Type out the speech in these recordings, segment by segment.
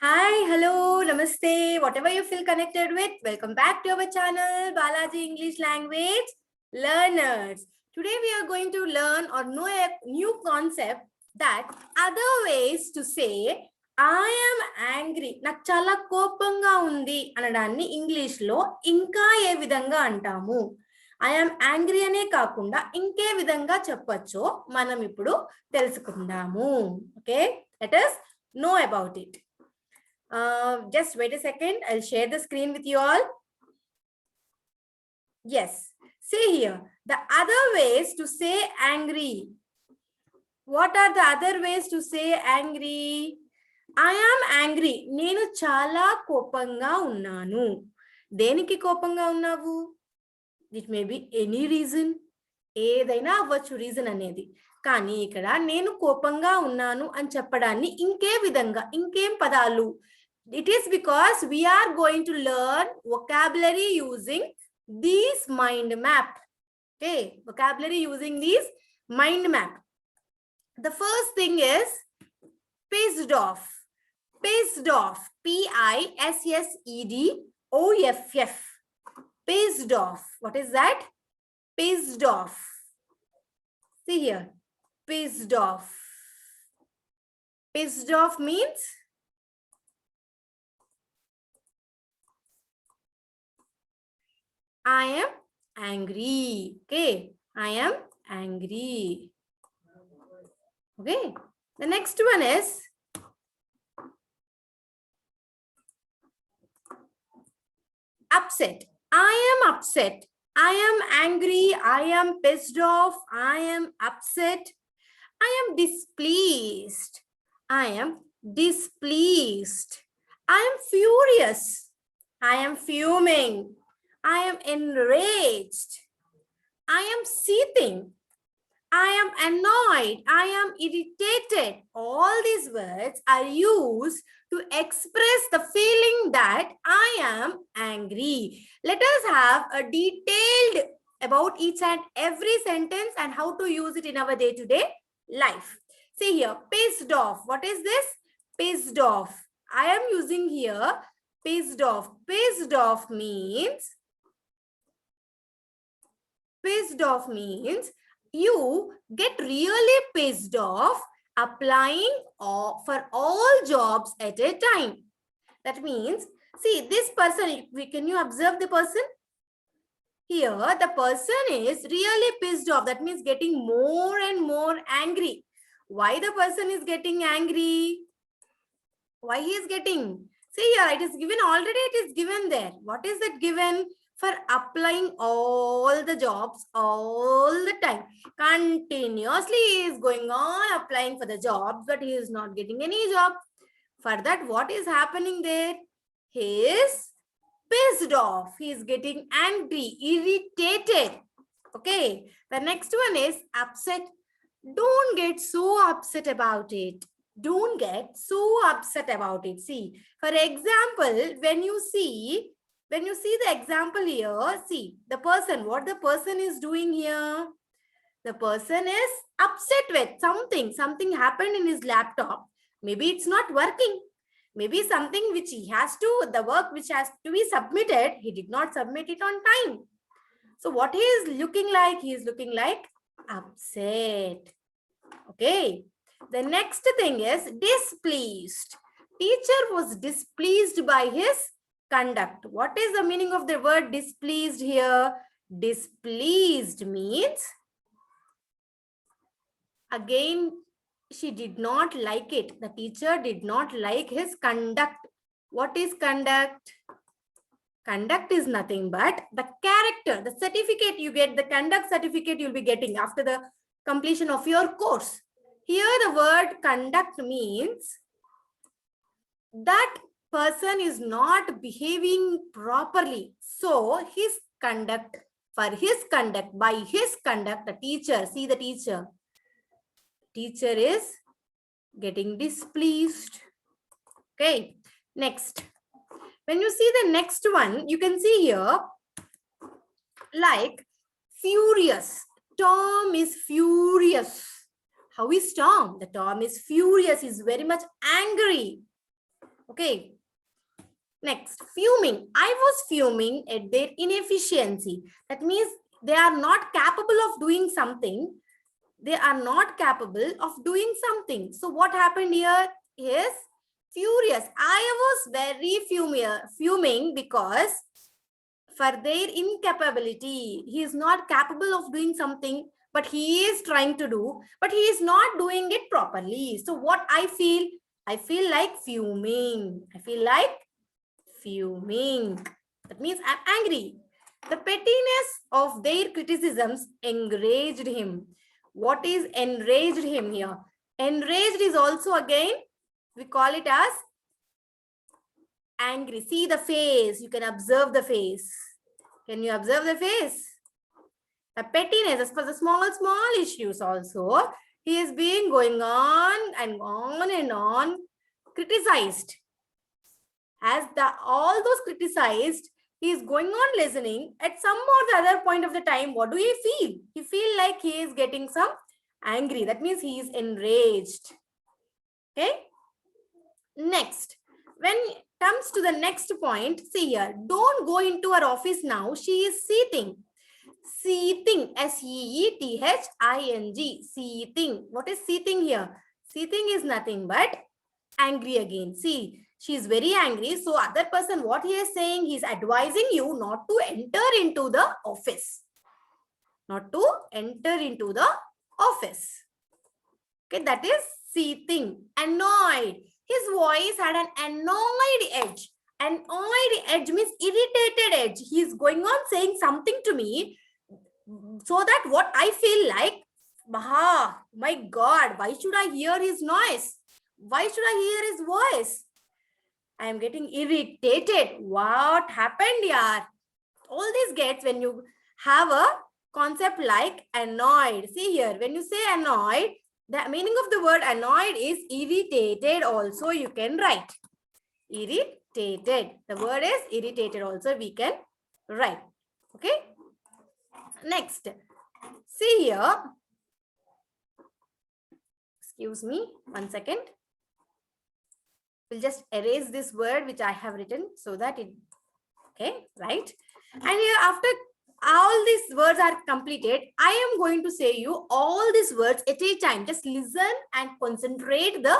Hi, hello, namaste, whatever you feel connected with. Welcome back to our channel, Balaji English Language Learners. Today we are going to learn or know a new concept that other ways to say I am angry. నాకు చాలా కోపంగా ఉంది అనడాన్ని English లో ఇంకా ఏ విధంగా అంటాము. I am angry అనే కాకుండా ఇంకే విధంగా చెప్పొచ్చో మనం ఇప్పుడు తెలుసుకుందాము. Okay, let us know about it. Just wait a second. I'll share the screen with you all. Yes. See here. The other ways to say angry. What are the other ways to say angry? I am angry. నేను చాలా కోపంగా ఉన్నాను. దేనికి కోపంగా ఉన్నావు? It may be any reason. ఏదైనా అవ్వచ్చు reason అనేది. కానీ ఇక్కడ నేను కోపంగా ఉన్నాను అని చెప్పడాన్ని ఇంకే విధంగా ఇంకేం పదాలు? It is because we are going to learn vocabulary using this mind map. Okay, vocabulary using this mind map. The first thing is pissed off. Pissed off. P-I-S-S-E-D-O-F-F. Pissed off. What is that? Pissed off. See here. Pissed off. Pissed off means I am angry. Okay, I am angry. Okay, the next one is upset. I am upset. I am angry. I am pissed off. I am upset. I am displeased. I am displeased. I am furious. I am fuming. I am enraged. I am seething. I am annoyed. I am irritated. All these words are used to express the feeling that I am angry. Let us have a detailed about each and every sentence and how to use it in our day-to-day life. See here, pissed off. What is this? Pissed off. I am using here pissed off. Pissed off means you get really pissed off applying for all jobs at a time. That means, see this person, can you observe the person? Here, the person is really pissed off. That means getting more and more angry. Why the person is getting angry? Why he is getting? See here, it is given already, it is given there. What is that given? For applying all the jobs all the time. Continuously he is going on applying for the jobs, but he is not getting any job. For that, what is happening there? He is pissed off. He is getting angry, irritated. Okay. The next one is upset. Don't get so upset about it. Don't get so upset about it. See, for example, when you see the example here, see the person, what the person is doing here. The person is upset with something happened in his laptop. Maybe it's not working. Maybe something which he has to, the work which has to be submitted, he did not submit it on time. So what he is looking like? He is looking like upset. Okay. The next thing is displeased. Teacher was displeased by his conduct. What is the meaning of the word displeased here? Displeased means, again, she did not like it. The teacher did not like his conduct. What is conduct? Conduct is nothing but the character, the certificate you get, the conduct certificate you'll be getting after the completion of your course. Here the word conduct means that person is not behaving properly. So his conduct, by his conduct, the teacher, see the teacher is getting displeased. Okay, next. When you see the next one, you can see here like furious. Tom is furious. How is Tom? The Tom is furious. He's very much angry. Okay. Next, fuming. I was fuming at their inefficiency. That means they are not capable of doing something. They are not capable of doing something. So what happened here is furious. I was very fuming because for their incapability. He is not capable of doing something, but he is trying to do, but he is not doing it properly. So what I feel like fuming. I feel like fuming. That means I'm angry. The pettiness of their criticisms enraged him. What is enraged him here? Enraged is also again, we call it as angry. See the face. You can observe the face. Can you observe the face? The pettiness, as for the small issues also, he is being going on and on, criticized. As all those criticized, he is going on listening. At some or the other point of the time, what do he feel? He feel like he is getting some angry. That means he is enraged. Okay. Next, when it comes to the next point, see here, don't go into her office now. She is seething. Seething, seething, seething. What is seething here? Seething is nothing but angry again. See, she is very angry. So other person, what he is saying, he is advising you not to enter into the office. Not to enter into the office. Okay, that is seething. Annoyed. His voice had an annoyed edge. Annoyed edge means irritated edge. He is going on saying something to me, so that what I feel like, my God, why should I hear his noise? Why should I hear his voice? I am getting irritated. What happened here? All this gets when you have a concept like annoyed. See here, when you say annoyed, the meaning of the word annoyed is irritated also you can write. Irritated. The word is irritated also we can write. Okay. Next, see here. Excuse me, 1 second. We'll just erase this word which I have written so that it, okay, right? And here after all these words are completed, I am going to say you all these words at a time. Just listen and concentrate the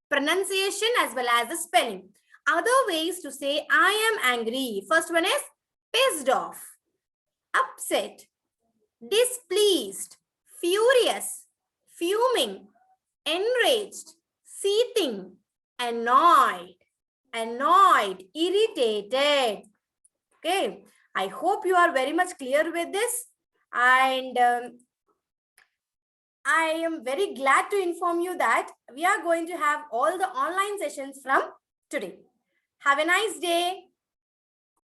pronunciation as well as the spelling. Other ways to say I am angry. First one is pissed off, upset, displeased, furious, fuming, enraged, seething, annoyed, irritated. Okay, I hope you are very much clear with this, and I am very glad to inform you that we are going to have all the online sessions from today. Have a nice day.